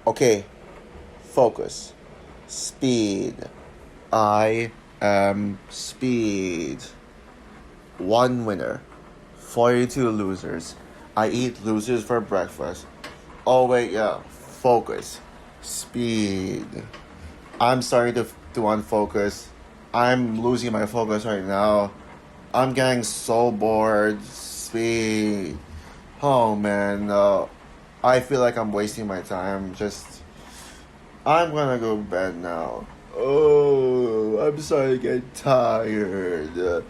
Okay, focus. Speed. I am speed. One winner. 42 losers. I eat losers for breakfast. Oh, wait, yeah. Focus. Speed. I'm starting to unfocus. I'm losing my focus right now. I'm getting so bored. Speed. Oh, man. I feel like I'm wasting my time. I'm gonna go to bed now. Oh, I'm starting to get tired.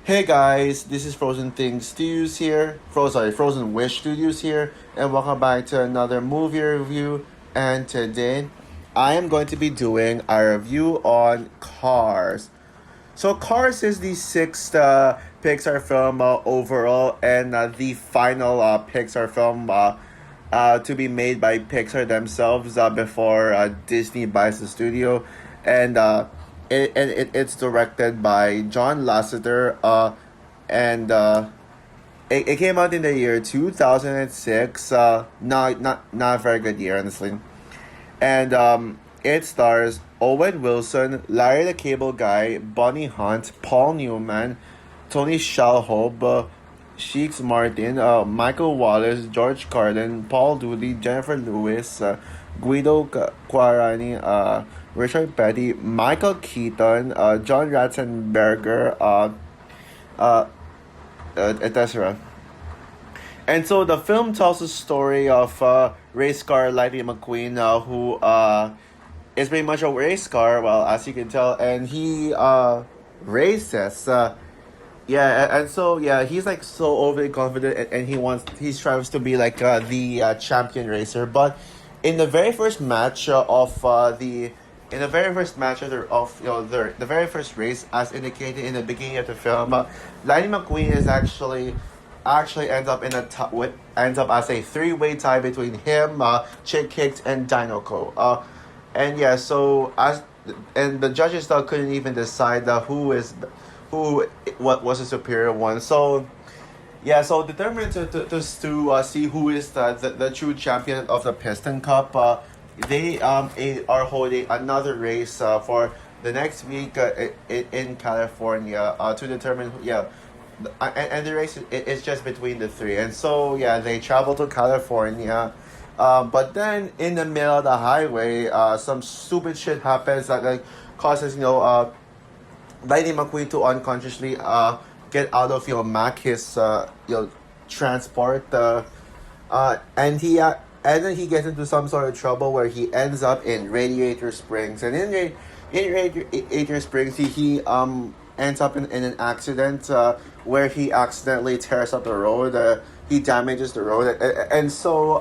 Hey guys, this is Frozen Things Studios here. Frozen Wish Studios here, and welcome back to another movie review. And today, I am going to be doing a review on Cars. So Cars is the sixth Pixar film overall, and the final Pixar film to be made by Pixar themselves before Disney buys the studio, and it's directed by John Lasseter, and it came out in the year 2006. Not a very good year, honestly. And it stars Owen Wilson, Larry the Cable Guy, Bonnie Hunt, Paul Newman, Tony Shalhoub, Sheiks Martin, Michael Wallace, George Carlin, Paul Dooley, Jennifer Lewis, Guido Guarani, Richard Petty, Michael Keaton, John Ratzenberger, uh, etc. And so the film tells the story of race car Lightning McQueen, who is pretty much a race car, well, as you can tell, and he races. And so yeah, he's like so overly confident, and he strives to be like the champion racer. But in the very first match in the very first match the very first race, as indicated in the beginning of the film, Lightning McQueen is actually ends up as a three-way tie between him, Chick Hicks, and Dinoco. And yeah, so as and the judges still couldn't even decide who what was the superior one. So yeah, so determined to see who is the true champion of the Piston Cup, they are holding another race for the next week in California to determine and the race is just between the three. And so yeah, they travel to California, but then in the middle of the highway, some stupid shit happens that like causes Lightning McQueen to unconsciously get out of Mac his transport, and then he gets into some sort of trouble where he ends up in Radiator Springs, and in Radiator Springs he ends up in an accident where he accidentally tears up the road. He damages the road, and so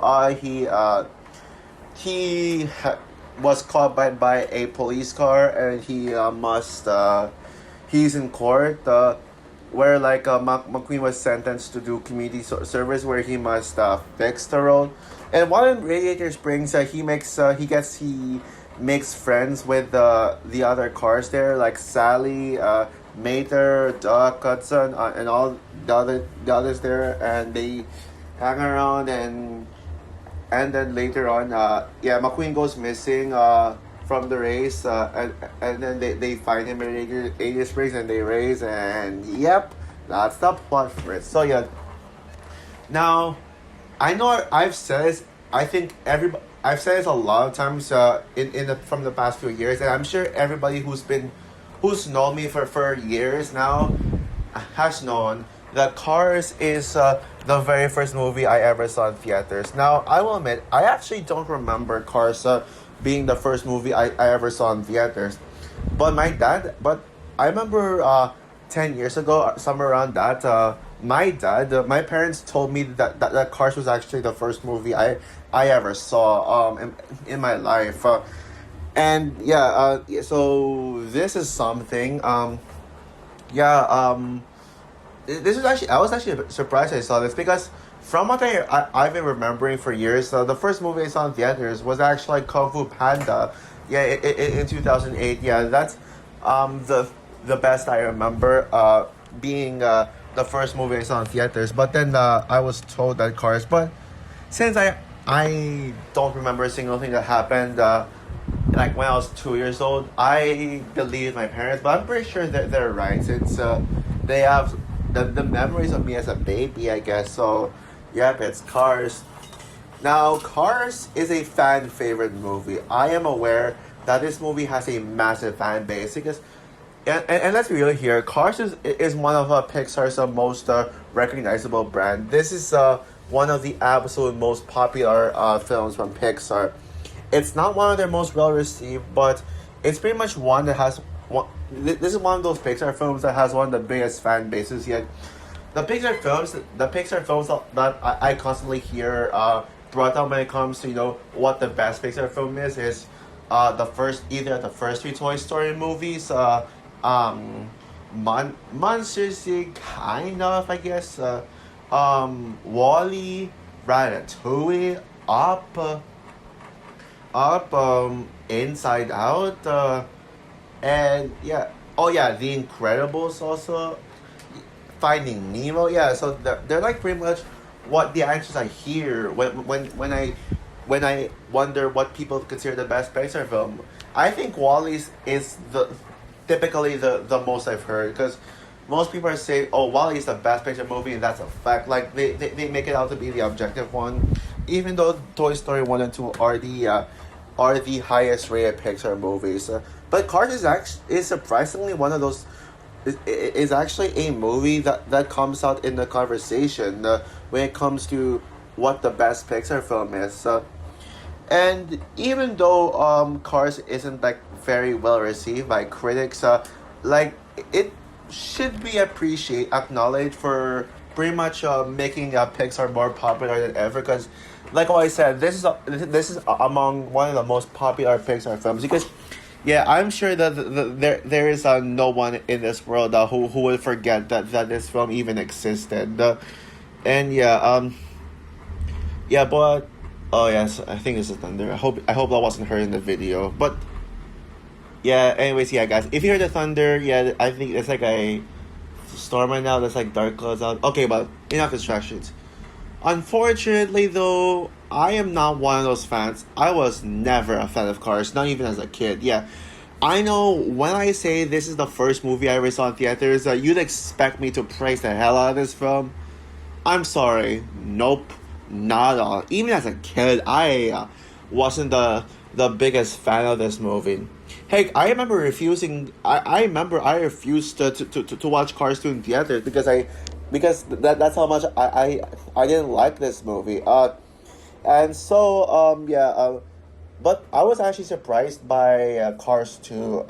was caught by a police car, and he's in court, where like McQueen was sentenced to do community service where he must fix the road. And while in Radiator Springs, he makes friends with the other cars there, like Sally, Mater, Doc, Hudson, and all the others there, and they hang around, and then later on, McQueen goes missing from the race, and then they find him in Radiator Springs, and they race, and yep, that's the plot for it. So yeah, now I know I've said this. I think I've said this a lot of times from the past few years, and I'm sure everybody who's known me for years now has known that Cars is the very first movie I ever saw in theaters. Now, I will admit, I actually don't remember Cars being the first movie I ever saw in theaters. But I remember 10 years ago, somewhere around that, my parents told me that Cars was actually the first movie I ever saw in my life. And so this is something. This was actually I was actually surprised I saw this, because from what I've been remembering for years, the first movie I saw in theaters was actually Kung Fu Panda. Yeah, in 2008. Yeah, that's the best I remember being the first movie I saw in theaters. But then I was told that Cars. But since I don't remember a single thing that happened, like when I was 2 years old, I believed my parents. But I'm pretty sure that they're right. Since they have the memories of me as a baby, I guess. So, yep, it's Cars. Now, Cars is a fan favorite movie. I am aware that this movie has a massive fan base because, and let's be real here, Cars is one of Pixar's most recognizable brand. This is one of the absolute most popular films from Pixar. It's not one of their most well received, but it's pretty much one that has one. This is one of those Pixar films that has one of the biggest fan bases yet. The Pixar films that I constantly hear brought up when it comes to what the best Pixar film is either the first three Toy Story movies, Monsters Inc. kind of, I guess, Wall-E, Ratatouille, Inside Out, and yeah, oh yeah, The Incredibles also, Finding Nemo, yeah. So they're like pretty much what the answers I hear when I wonder what people consider the best Pixar film. I think Wall-E is typically the most I've heard because most people are saying, "Oh, Wall-E is the best Pixar movie," and that's a fact. Like they make it out to be the objective one, even though Toy Story 1 and 2 are the highest rated Pixar movies. But Cars is surprisingly one of those. Is actually a movie that comes out in the conversation when it comes to what the best Pixar film is. And even though Cars isn't like very well received by critics, like it should be acknowledged for pretty much making Pixar more popular than ever. Because, like what I said, this is among one of the most popular Pixar films. Because, yeah, I'm sure that there is no one in this world who would forget that this film even existed. And yeah, but oh yes, I think it's a thunder. I hope that wasn't heard in the video. But yeah, anyways, yeah, guys, if you hear the thunder, yeah, I think it's like a storm right now. There's like dark clouds out. Okay, but enough distractions. Unfortunately, though, I am not one of those fans. I was never a fan of Cars, not even as a kid. Yeah, I know when I say this is the first movie I ever saw in theaters, you'd expect me to praise the hell out of this film. I'm sorry. Nope. Not at all. Even as a kid, I wasn't the biggest fan of this movie. Heck, I remember refusing. I remember I refused to watch Cars 2 in theaters because that's how much I didn't like this movie. And so but I was actually surprised by Cars 2.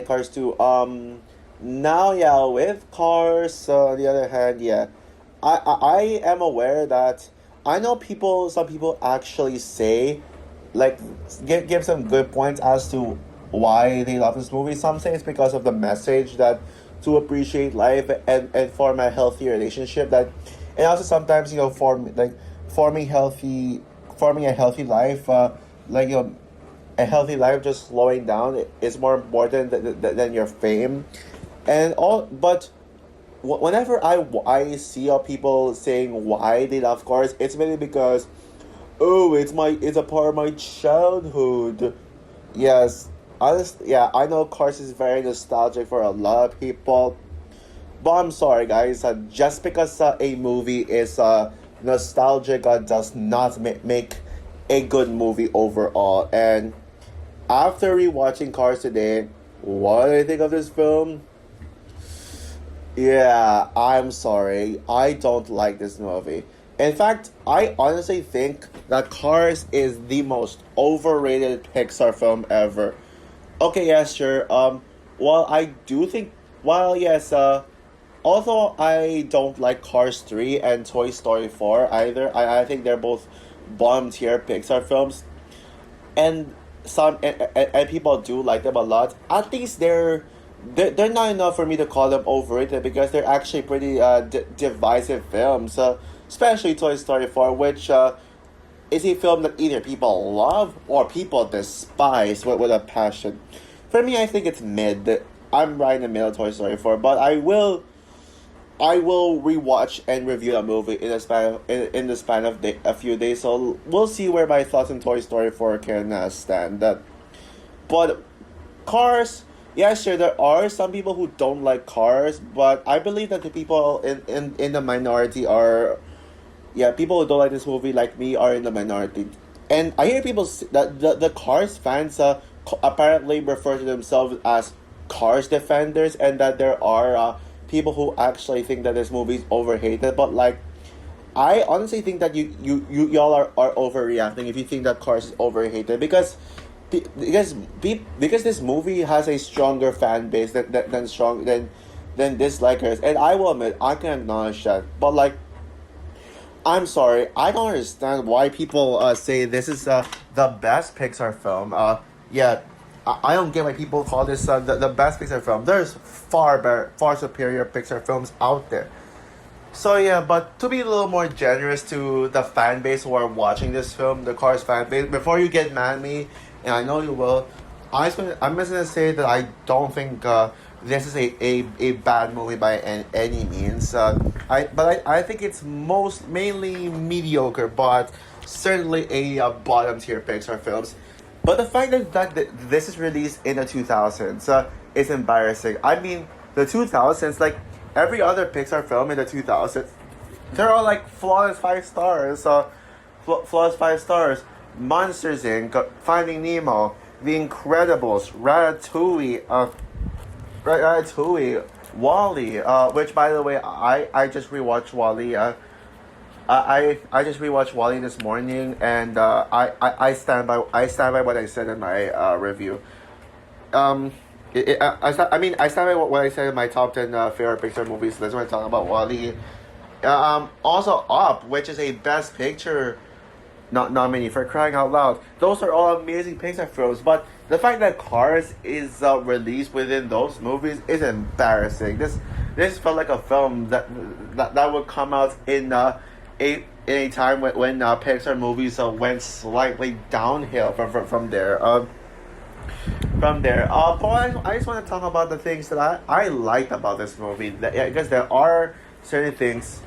Cars 2. Now, yeah, with Cars, on the other hand, yeah, I am aware that I know some people actually say, like, give some good points as to why they love this movie. Some say it's because of the message that to appreciate life and form a healthy relationship and also sometimes forming a healthy life, a healthy life just slowing down is more important than your fame and all. But whenever I see people saying why they love Cars, it's mainly because, oh, it's a part of my childhood. Yes, I know Cars is very nostalgic for a lot of people, but I'm sorry, guys. Just because a movie is nostalgic does not make a good movie overall. And after rewatching Cars today, what do you think of this film? Yeah, I'm sorry. I don't like this movie. In fact, I honestly think that Cars is the most overrated Pixar film ever. Okay, yes, sure. Yes, although I don't like Cars 3 and Toy Story 4 either, I think they're both bottom tier Pixar films. And and people do like them a lot. At least they're not enough for me to call them overrated because they're actually pretty divisive films. Especially Toy Story 4, which is a film that either people love or people despise with a passion. For me, I think it's mid. I'm right in the middle of Toy Story 4, but I will I will rewatch and review a movie in the span of a few days. So we'll see where my thoughts on Toy Story 4 can stand. But Cars, yeah, sure, there are some people who don't like Cars, but I believe that the people in the minority are, yeah, people who don't like this movie, like me, are in the minority. And I hear people that the Cars fans apparently refer to themselves as Cars defenders, and that there are people who actually think that this movie is overhated. But like, I honestly think that y'all are overreacting if you think that Cars is overhated, because this movie has a stronger fan base than dislikers, and I will admit I can acknowledge that. But like, I'm sorry, I don't understand why people say this is the best Pixar film. Yeah, I don't get why people call this the best Pixar film. There's far better, far superior Pixar films out there. So yeah, but to be a little more generous to the fan base who are watching this film, the Cars fan base, before you get mad at me, and I know you will, I'm just gonna say that I don't think this is a bad movie by any means. I think it's mainly mediocre, but certainly a bottom tier Pixar films. But the fact that this is released in the 2000s is embarrassing. I mean, the 2000s, like every other Pixar film in the 2000s, they're all like flawless 5 stars. Flawless 5 stars. Monsters Inc., Finding Nemo, The Incredibles, Ratatouille, Wall-E, which by the way, I just rewatched Wall-E. I just rewatched Wall-E this morning, and I stand by what I said in my review. I stand by what I said in my top 10 favorite Pixar movies. That's when I talk about Wall-E. Also Up, which is a Best Picture not nominee, for crying out loud. Those are all amazing Pixar films, but the fact that Cars is released within those movies is embarrassing. This felt like a film that would come out in a time when Pixar movies went slightly downhill from there. But I just want to talk about the things that I liked about this movie. Because there are certain things.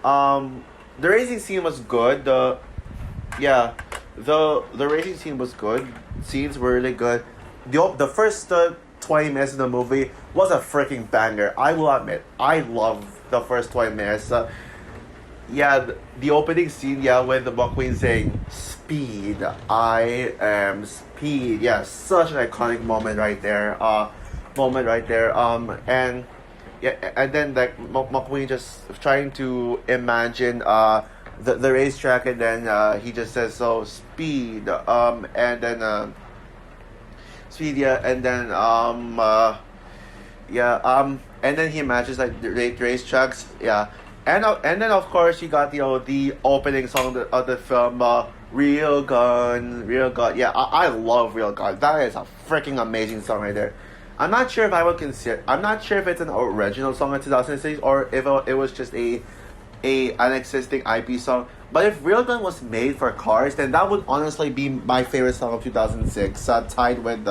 The racing scene was good. The racing scene was good. Scenes were really good. The first 20 minutes of the movie was a freaking banger. I will admit, I love the first 20 minutes. The opening scene, with the McQueen saying, "Speed, I am speed." Yeah, such an iconic moment right there. And then like McQueen just trying to imagine the racetrack, and then he just says, "So speed," and then speed, and then and then he imagines like the racetracks, and then of course you got the opening song of the film, Real Gun, Real Gun. Yeah, I love Real Gun. That is a freaking amazing song right there. I'm not sure if it's an original song in 2006 or if it was just an existing IP song. But if Real Gun was made for Cars, then that would honestly be my favorite song of 2006, tied with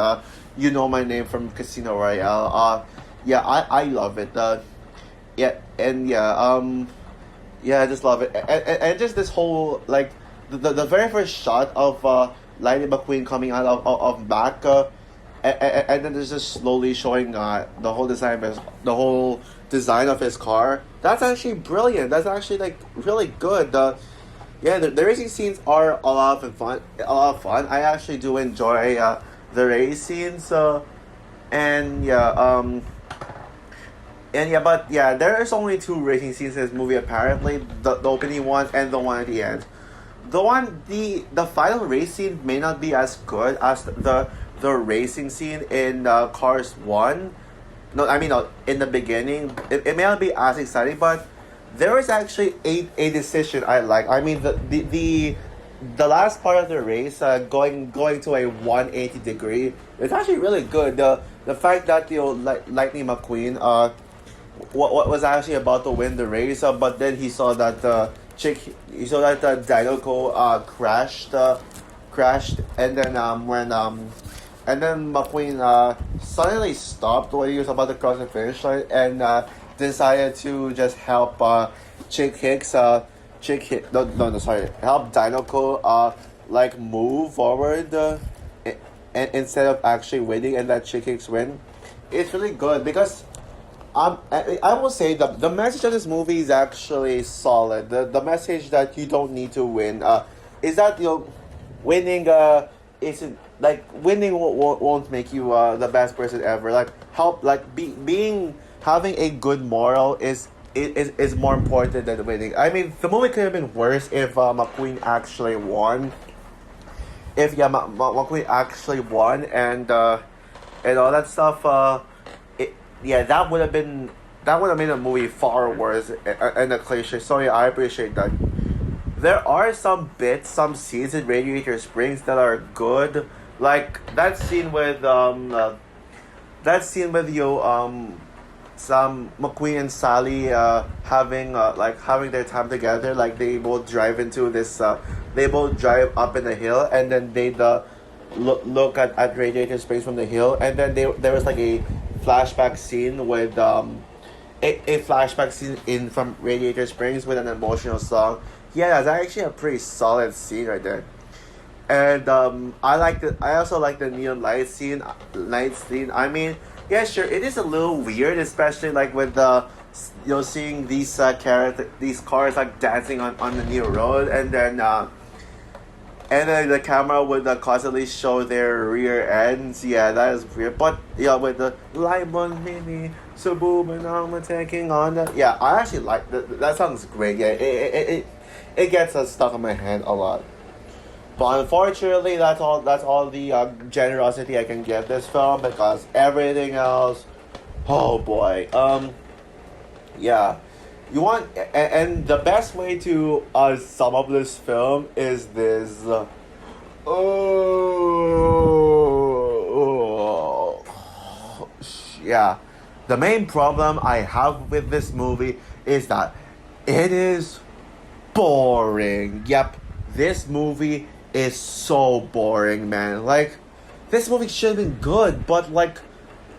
You Know My Name from Casino Royale. I love it. I just love it. And just this whole, like, the very first shot of Lightning McQueen coming out of back, and then there's just slowly showing the whole design of his car. That's actually brilliant. That's actually like really good. The racing scenes are a lot of fun. I actually do enjoy the race scenes. But there's only 2 racing scenes in this movie apparently. The opening one and the one at the end. The final race scene may not be as good as the racing scene in Cars 1. No, in the beginning. It may not be as exciting, but there is actually a decision I like. I mean, the last part of the race, going to a 180 degree, it's actually really good. The fact that Lightning McQueen what was actually about to win the race, but then he saw that the Dinoco crashed, and then and then McQueen suddenly stopped when he was about to cross the finish line, and decided to just help Chick Hicks no, sorry, help Dinoco like move forward and instead of actually winning and let Chick Hicks win. It's really good because I will say the message of this movie is actually solid. The message that you don't need to win is that winning isn't like winning won't make you the best person ever. Like help like being having a good moral is more important than winning. I mean, the movie could have been worse if McQueen actually won. If McQueen actually won and all that stuff. Yeah, that would have made the movie far worse and a cliche. Sorry, I appreciate that. There are some bits, some scenes in Radiator Springs that are good, like that scene with you some McQueen and Sally having like having their time together. Like they both drive up in the hill and then they look at Radiator Springs from the hill, and then there was like a flashback scene with a flashback scene in from Radiator Springs with an emotional song. Yeah, that's actually a pretty solid scene right there. And I also like the neon light scene. I mean, yeah, sure, it is a little weird, especially like with seeing these cars like dancing on the new road, and then the camera would constantly show their rear ends. Yeah, that is weird. But yeah, with the Limon Mini Suburban, I'm taking on that. Yeah, I actually like that sounds great. Yeah, it gets stuck in my head a lot. But unfortunately, that's all the generosity I can give this film because everything else, oh boy. Yeah. You want and the best way to sum up this film is this. Yeah, the main problem I have with this movie is that it is boring. Yep, this movie is so boring, man. Like, this movie should have been good, but like,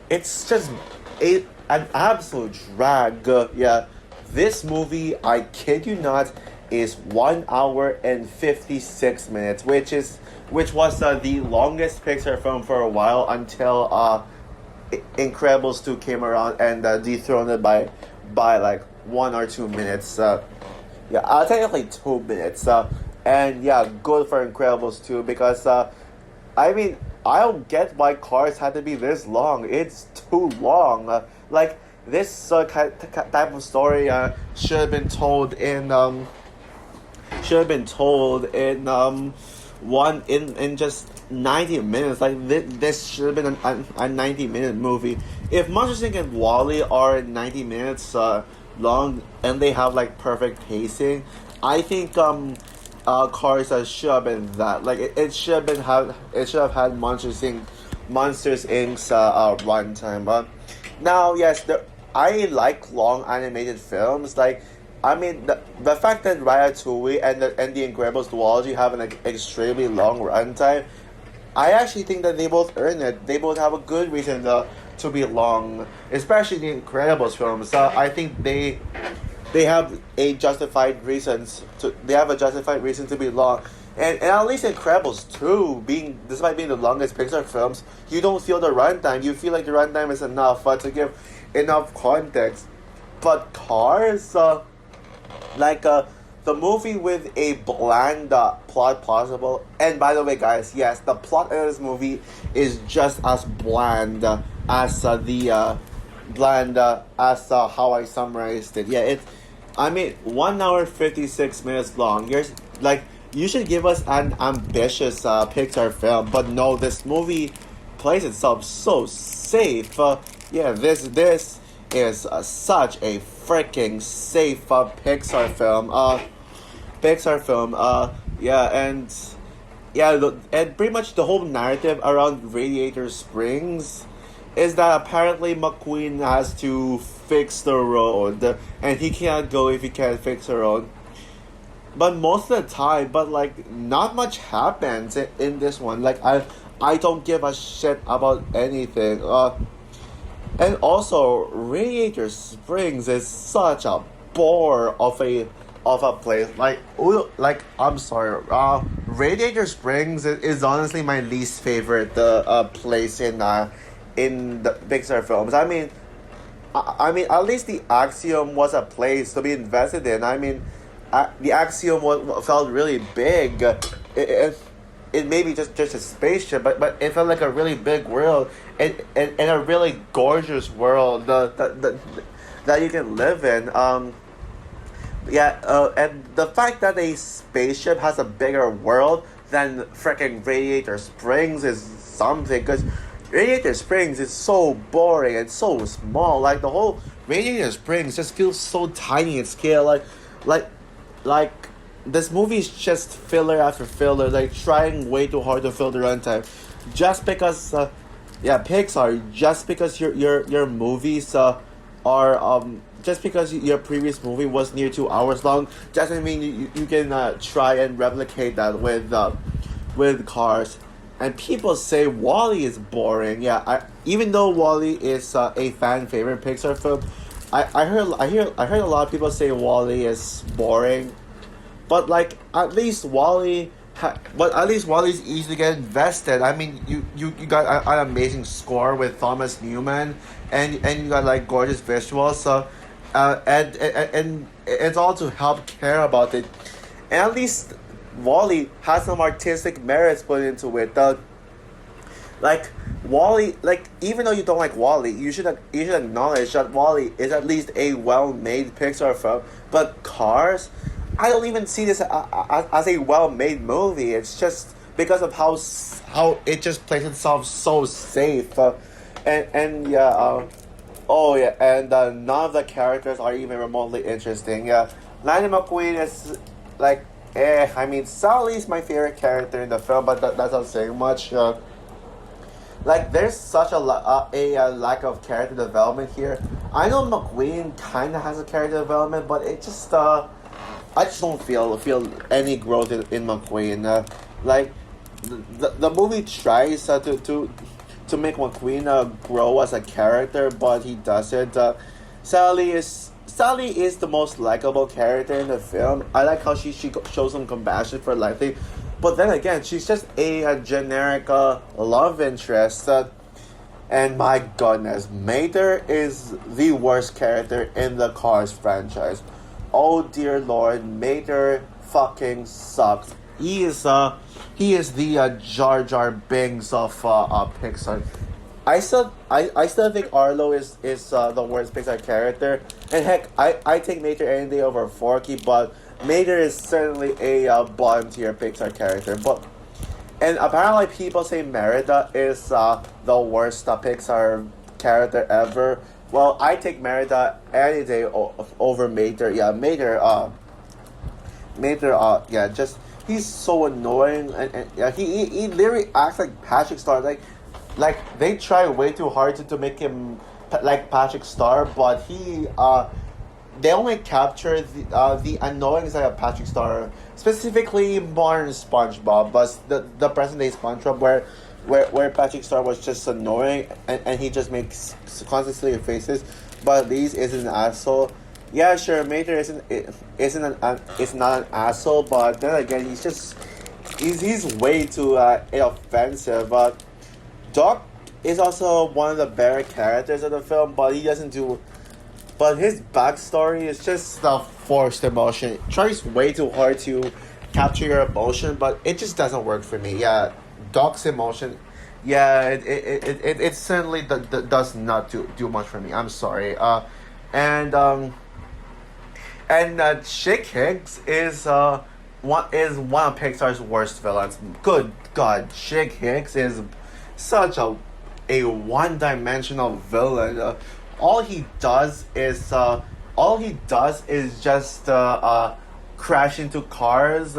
it's just an absolute drag. Yeah. This movie, I kid you not, is 1 hour and 56 minutes, which was the longest Pixar film for a while until Incredibles 2 came around and dethroned it by like 1 or 2 minutes. Yeah, technically 2 minutes. And yeah, good for Incredibles 2 because I mean, I don't get why Cars had to be this long. It's too long. Like, this type of story should have been told in one in just 90 minutes. Like this should have been a 90-minute movie. If Monsters Inc. and WALL-E are 90 minutes long and they have like perfect pacing, I think Cars should have been that. Like it should have had Monsters Inc.'s runtime. Now, yes, I like long animated films. Like, I mean, the fact that Ratatouille and the Incredibles duology have an extremely long runtime, I actually think that they both earn it. They both have a good reason to be long, especially the Incredibles films. I think they have a justified reason to be long. And at least Incredibles 2, despite being the longest Pixar films, you don't feel the runtime. You feel like the runtime is enough to give enough context. But Cars, the movie with a bland plot possible. And by the way, guys, yes, the plot of this movie is just as bland as how I summarized it. Yeah, 1 hour 56 minutes long. You should give us an ambitious Pixar film, but no, this movie plays itself so safe. This is such a freaking safe Pixar film. And pretty much the whole narrative around Radiator Springs is that apparently McQueen has to fix the road, and he can't go if he can't fix the road. But most of the time, not much happens in this one. I don't give a shit about anything. And also, Radiator Springs is such a bore of a place. Like I'm sorry. Radiator Springs is honestly my least favorite place in the Pixar films. I mean, at least the Axiom was a place to be invested in. I mean, the Axiom felt really big. It may be just a spaceship, but it felt like a really big world and a really gorgeous world that you can live in. Yeah, and the fact that a spaceship has a bigger world than freaking Radiator Springs is something, because Radiator Springs is so boring and so small. Like the whole Radiator Springs just feels so tiny in scale. Like, like this movie is just filler after filler. Like trying way too hard to fill the runtime, just because. Yeah, Pixar. Just because your movies are just because your previous movie was near 2 hours long doesn't mean you can try and replicate that with Cars. And people say Wally is boring. Yeah, even though Wally is a fan favorite Pixar film, I heard a lot of people say Wally is boring, but like but at least Wally's easy to get invested. I mean, you got an amazing score with Thomas Newman, and you got like gorgeous visuals. So, and it's all to help care about it. And at least Wally has some artistic merits put into it. Like Wally, like even though you don't like Wally, you should acknowledge that Wally is at least a well-made Pixar film. But Cars, I don't even see this as a well-made movie. It's just because of how it just plays itself so safe, and yeah, oh yeah, and none of the characters are even remotely interesting. Yeah, Lightning McQueen is like, I mean, Sally's my favorite character in the film, but that's not saying much. Like there's such a lack of character development here. I know McQueen kind of has a character development, but it just I just don't feel any growth in McQueen. Like the movie tries to make McQueen grow as a character, but he doesn't. Sally is the most likable character in the film. I like how she shows some compassion for Lightning, but then again, she's just a generic love interest. And my goodness, Mater is the worst character in the Cars franchise. Oh dear Lord, Mater fucking sucks. He is the Jar Jar Binks of Pixar. I still think Arlo is the worst Pixar character, and heck, I take Mater any day over Forky, but Mater is certainly a bottom tier Pixar character. And apparently people say Merida is the worst Pixar character ever. Well, I take Merida any day over Mater. Yeah, Mater. Yeah, just he's so annoying, and yeah, he literally acts like Patrick Star. Like they try way too hard to make him like Patrick Star, but they only capture the annoying side of Patrick Star, specifically modern SpongeBob, but the present day SpongeBob where Patrick Star was just annoying, and he just makes constant silly faces, but at least isn't an asshole. Yeah, sure, Mater is not an asshole, but then again, he's way too offensive. But Doc is also one of the better characters of the film, but he doesn't do. But his backstory is just a forced emotion. It tries way too hard to capture your emotion, but it just doesn't work for me. Yeah, Doc's emotion, yeah, it certainly does not do much for me. I'm sorry. And Chick Hicks is one of Pixar's worst villains. Good God, Chick Hicks is such a one dimensional villain. All he does is just crash into cars,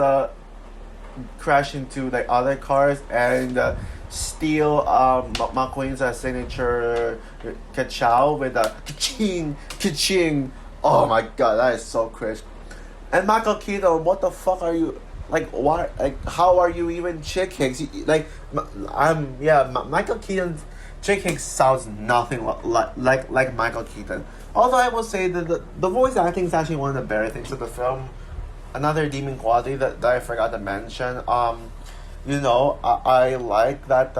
crash into the other cars, and steal McQueen's signature ka-chow with a ka-ching, ka-ching. Oh my god, that is so cringe. And Michael Keaton, what the fuck are you? Like, why? Like, how are you even Chick Hicks? Michael Keaton Jake Hicks sounds nothing like Michael Keaton. Although I will say that the voice acting is actually one of the better things of the film. Another redeeming quality that I forgot to mention. I like that.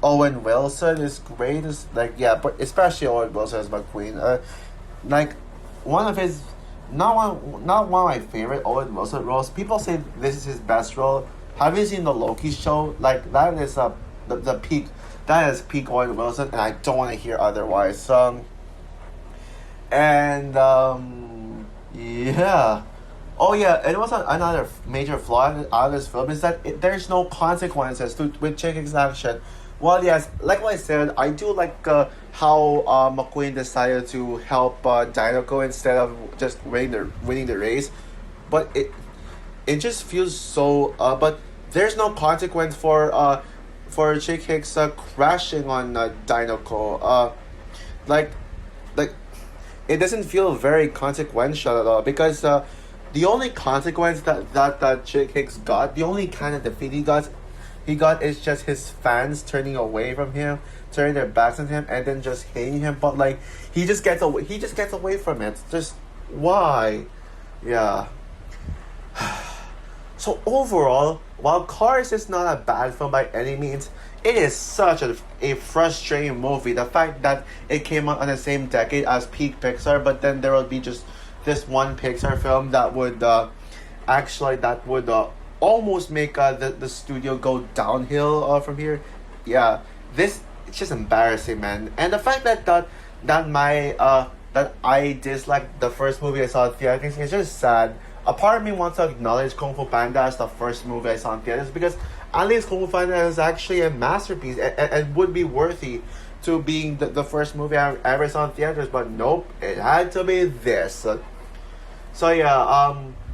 Owen Wilson is great. Is like yeah, but especially Owen Wilson as McQueen. Like one of his not one of my favorite Owen Wilson roles. People say this is his best role. Have you seen the Loki show? Like that is the peak. That is peak Owen Wilson, and I don't want to hear otherwise. Yeah. Oh yeah, and also another major flaw out of this film is that there's no consequences with Chicken's action. Well, yes, like what I said, I do like how McQueen decided to help Dinoco instead of just winning the race, but it just feels so. But there's no consequence for Chick Hicks crashing on Dinoco. Like like it doesn't feel very consequential at all because the only consequence that Chick Hicks got, the only kind of defeat he got is just his fans turning away from him, turning their backs on him, and then just hating him. But like he just gets away from it. Just why? Yeah. So overall, while Cars is not a bad film by any means, it is such a frustrating movie. The fact that it came out on the same decade as peak Pixar, but then there will be just this one Pixar film that would almost make the studio go downhill from here. Yeah, this it's just embarrassing, man. And the fact that I disliked the first movie I saw in theaters is just sad. A part of me wants to acknowledge Kung Fu Panda as the first movie I saw in theaters because at least Kung Fu Panda is actually a masterpiece and would be worthy to being the first movie I ever saw in theaters. But nope, it had to be this. So yeah,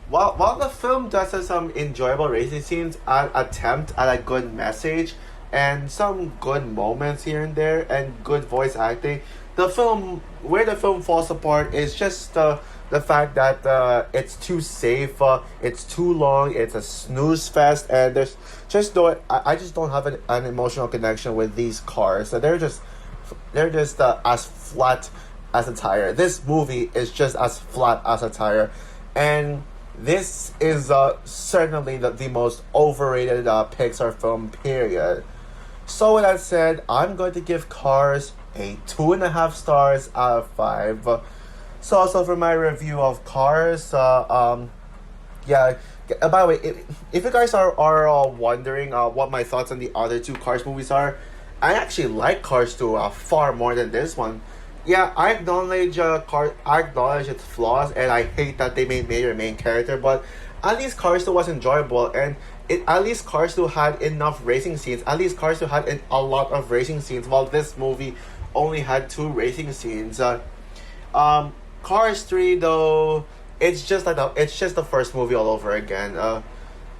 while the film does have some enjoyable racing scenes and attempt at a good message and some good moments here and there and good voice acting, the film falls apart is just the fact that it's too safe, it's too long, it's a snooze fest, and there's just no. I just don't have an emotional connection with these cars. So they're just as flat as a tire. This movie is just as flat as a tire, and this is certainly the most overrated Pixar film. Period. So with that said, I'm going to give Cars a 2.5 stars out of 5. So also for my review of Cars, yeah. By the way, if you guys are wondering what my thoughts on the other two Cars movies are, I actually like Cars 2 far more than this one. Yeah, I acknowledge its flaws, and I hate that they made Mater a main character. But at least Cars 2 was enjoyable, and at least Cars 2 had enough racing scenes. At least Cars 2 had a lot of racing scenes, while this movie only had 2 racing scenes. Cars 3 though, it's just the first movie all over again.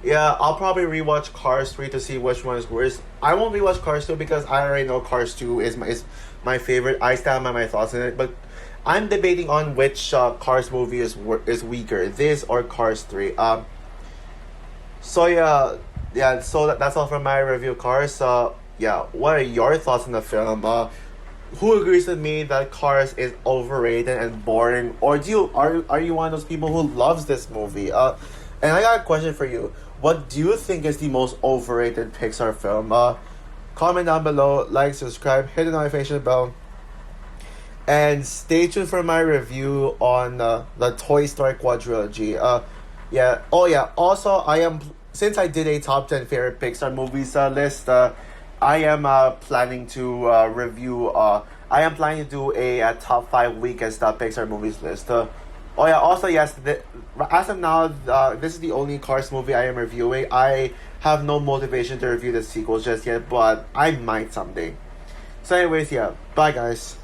Yeah, I'll probably rewatch Cars 3 to see which one is worse. I won't rewatch Cars 2 because I already know Cars 2 is my favorite. I stand by my thoughts in it, but I'm debating on which Cars movie is weaker, this or Cars 3. So yeah. So that's all from my review of Cars. Yeah, what are your thoughts on the film? Who agrees with me that Cars is overrated and boring, or are you one of those people who loves this movie? And I got a question for you. What do you think is the most overrated Pixar film? Comment down below, like, subscribe, hit the notification bell, and stay tuned for my review on the Toy Story quadrilogy. Yeah. Oh yeah. Also, since I did a top 10 favorite Pixar movies list. I am planning to review. I am planning to do a top 5 weakest Pixar movies list. Oh yeah. Also, yes. As of now, this is the only Cars movie I am reviewing. I have no motivation to review the sequels just yet, but I might someday. So, anyways, yeah. Bye, guys.